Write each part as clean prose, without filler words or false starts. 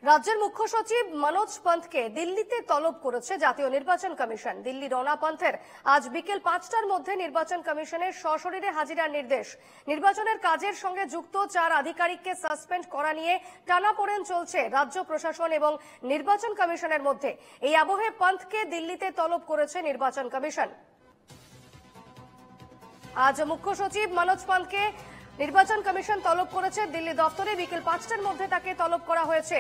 রাজ্যের মুখ্য সচিব মনোজ পন্থকে দিল্লিতে তলব করেছে জাতীয় নির্বাচন কমিশন। দিল্লি রওনা পন্থের আজ বিকেল 5টার মধ্যে নির্বাচন কমিশনের সশরীরে হাজিরার নির্দেশ। নির্বাচনের কাজের সঙ্গে যুক্ত 4 আধিকারিককে সাসপেন্ড করা নিয়ে টানাপোড়েন চলছে রাজ্য প্রশাসন এবং নির্বাচন কমিশনের মধ্যে। এই আবহে পন্থকে দিল্লিতে তলব করেছে নির্বাচন কমিশন। আজ মুখ্য সচিব মনোজ পন্থকে নির্বাচন কমিশন তলব করেছে দিল্লি দফতরে। বিকেল 5টার মধ্যে তাকে তলব করা হয়েছে।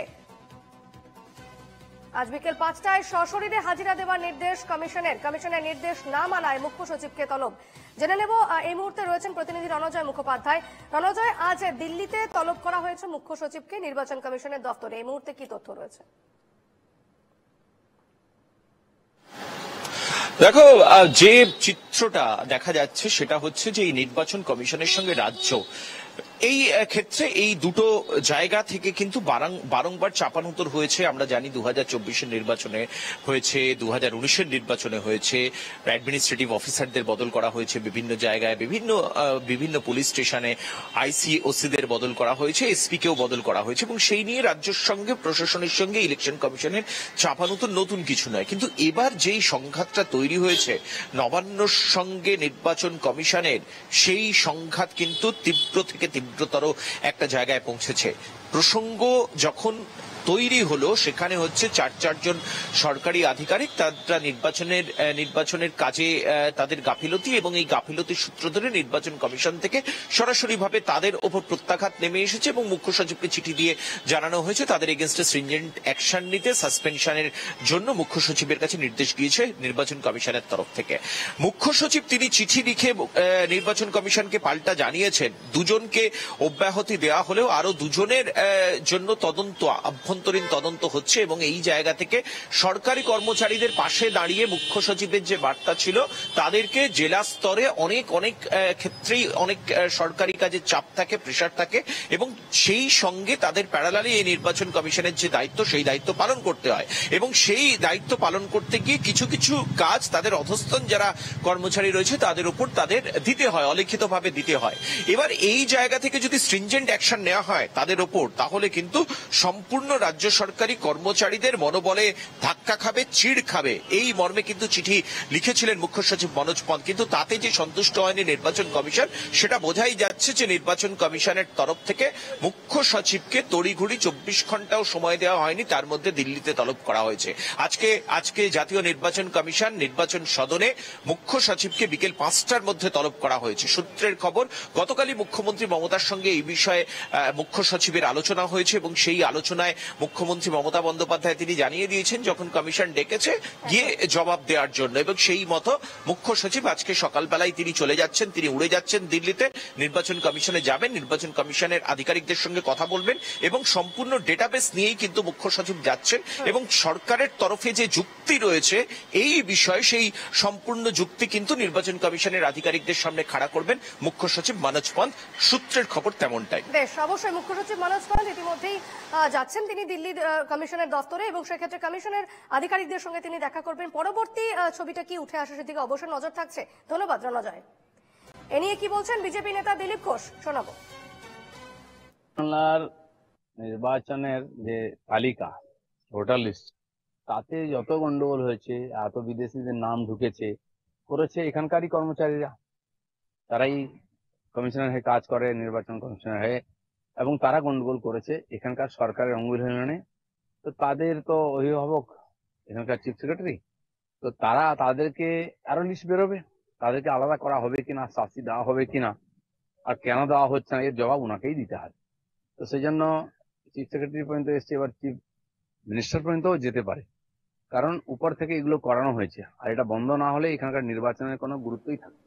আজ বিকেল 5টায় সশরীরে হাজিরা দেওয়ার নির্দেশ কমিশনের নির্দেশ না মানায় মুখ্য সচিবকে তলব। জেনে নেব, এই মুহূর্তে রয়েছেন প্রতিনিধি রণজয় মুখোপাধ্যায়। রণজয়, আজ দিল্লিতে তলব করা হয়েছে মুখ্য সচিবকে নির্বাচন কমিশনের দফতরে, এই মুহূর্তে কি তথ্য রয়েছে? দেখো, যে চিত্রটা দেখা যাচ্ছে সেটা হচ্ছে যে এই নির্বাচন কমিশনের সঙ্গে রাজ্য এই ক্ষেত্রে এই দুটো জায়গা থেকে কিন্তু বারংবার চাপানুতর হয়েছে। আমরা জানি 2024-এর নির্বাচনে হয়েছে, 2019-এর নির্বাচনে হয়েছে, অ্যাডমিনিস্ট্রেটিভ অফিসারদের বদল করা হয়েছে বিভিন্ন জায়গায়, বিভিন্ন পুলিশ স্টেশনে আইসিওসিদের বদল করা হয়েছে, এসপিকেও বদল করা হয়েছে, এবং সেই নিয়ে রাজ্যের সঙ্গে প্রশাসনের সঙ্গে ইলেকশন কমিশনের চাপানুতর নতুন কিছু নয়। কিন্তু এবার যেই সংঘাতটা তৈরি হয়েছে নবান্নর সঙ্গে নির্বাচন কমিশনের, সেই সংঘাত কিন্তু তীব্র থেকে তীব্রতর একটা জায়গায় পৌঁছেছে। প্রসঙ্গ যখন তৈরি হলো সেখানে হচ্ছে চারজন সরকারি আধিকারিক তারা নির্বাচনের কাজে তাদের গাফিলতি এবং এই গাফিলতির সূত্র ধরে নির্বাচন কমিশন থেকে সরাসরি ভাবে তাদের ওপর প্রত্যাঘাত নেমে এসেছে এবং মুখ্য সচিবকে চিঠি দিয়ে জানানো হয়েছে তাদের এগেনস্টে স্ট্রিনজেন্ট অ্যাকশন নিতে, সাসপেনশনের জন্য মুখ্য সচিবের কাছে নির্দেশ গিয়েছে নির্বাচন কমিশনের তরফ থেকে। মুখ্য সচিব তিনি চিঠি লিখে নির্বাচন কমিশনকে পাল্টা জানিয়েছেন দুজনকে অব্যাহতি দেওয়া হলেও আরো দুজনের জন্য অভ্যন্তরীণ তদন্ত হচ্ছে, এবং এই জায়গা থেকে সরকারি কর্মচারীদের পাশে দাঁড়িয়ে মুখ্য সচিবের যে বার্তা ছিল তাদেরকে জেলা স্তরে অনেক ক্ষেত্রেই অনেক সরকারি কাজের চাপ থাকে, প্রেশার থাকে, এবং সেই সঙ্গে তাদের প্যারালালি এই নির্বাচন কমিশনের যে দায়িত্ব সেই দায়িত্ব পালন করতে হয়, এবং সেই দায়িত্ব পালন করতে গিয়ে কিছু কাজ তাদের অধস্তন যারা কর্মচারী রয়েছে তাদের উপর তাদের দিতে হয়, অলিখিতভাবে দিতে হয়। এবার এই জায়গা থেকে যদি স্ট্রিনজেন্ট অ্যাকশন নেওয়া হয় তাদের ওপর, তাহলে কিন্তু সম্পূর্ণ রাজ্য সরকারি কর্মচারীদের মনোবলে ধাক্কা খাবে, চিড় খাবে, এই মর্মে কিন্তু চিঠি লিখেছিলেন মুখ্য সচিব মনোজ পন্থ। কিন্তু তাতে যে সন্তুষ্ট হয়নি নির্বাচন কমিশন সেটা বোঝাই যাচ্ছে যে নির্বাচন কমিশনের তরফ থেকে মুখ্য সচিবকে তড়িঘড়ি 24 ঘন্টাও সময় দেওয়া হয়নি, তার মধ্যে দিল্লিতে তলব করা হয়েছে। আজকে জাতীয় নির্বাচন কমিশন নির্বাচন সদনে মুখ্য সচিবকে বিকেল 5টার মধ্যে তলব করা হয়েছে। সূত্রের খবর, গতকালই মুখ্যমন্ত্রী মমতার সঙ্গে এই বিষয়ে মুখ্য সচিবের আলোচনা হয়েছে, এবং সেই আলোচনায় মুখ্যমন্ত্রী মমতা বন্দ্যোপাধ্যায় তিনি জানিয়ে দিয়েছেন যখন কমিশন ডেকেছে গিয়ে জবাব দেওয়ার জন্য, এবং সেই মতো মুখ্য সচিব আজকে সকালবেলায় তিনি চলে যাচ্ছেন, তিনি উড়ে যাচ্ছেন দিল্লিতে, নির্বাচন কমিশনে যাবেন, নির্বাচন কমিশনের আধিকারিকদের সঙ্গে কথা বলবেন, এবং সম্পূর্ণ ডেটাবেস নিয়েই কিন্তু মুখ্য সচিব যাচ্ছেন, এবং সরকারের তরফে যে যুক্তি রয়েছে এই বিষয়ে সেই সম্পূর্ণ যুক্তি কিন্তু নির্বাচন কমিশনের আধিকারিকদের সামনে খাড়া করবেন মুখ্য সচিব মনোজ পন্থ। সূত্রের খবর তেমনটাই। বেশ, অবশ্যই মুখ্য সচিব মনোজ পন্থ ইতিমধ্যেই যাচ্ছেন তিনি দিল্লি কমিশনের দফতরে, এবং সেক্ষেত্রে কমিশনের আধিকারিকদের সঙ্গে তিনি দেখা করবেন। পরবর্তী ছবিটা কি উঠে আসে সেদিকে অবশ্যই নজর থাকছে। ধন্যবাদ রণজয়। এ নিয়ে কি বলছেন বিজেপি নেতা দিলীপ ঘোষ, শোনাবো। বাংলার নির্বাচনের যে তালিকা, ভোটার লিস্ট, তাতে যত গন্ডগোল হয়েছে, এত বিদেশিদের নাম করেছে এখানকারই কর্মচারীরা, তারাই কমিশনের হয়ে কাজ করে, নির্বাচন কমিশনের হয়ে, এবং তারা গন্ডগোল করেছে এখানকার সরকারের অঙ্গুলি। তো তাদের তো অভিভাবক এখানকার চিফ সেক্রেটারি, তো তাদেরকে আরো লিস্ট বেরোবে, তাদেরকে আলাদা করা হবে কিনা, শাস্তি দেওয়া হবে কিনা, আর কেন দেওয়া হচ্ছে না এর জবাব ওনাকেই দিতে হবে। তো সেই জন্য চিফ সেক্রেটারি পর্যন্ত এসছে, এবার চিফ মিনিস্টার পর্যন্তও যেতে পারে, কারণ উপর থেকে এগুলো করানো হয়েছে, আর এটা বন্ধ না হলে এখানকার নির্বাচনের কোনো গুরুত্বই থাকে।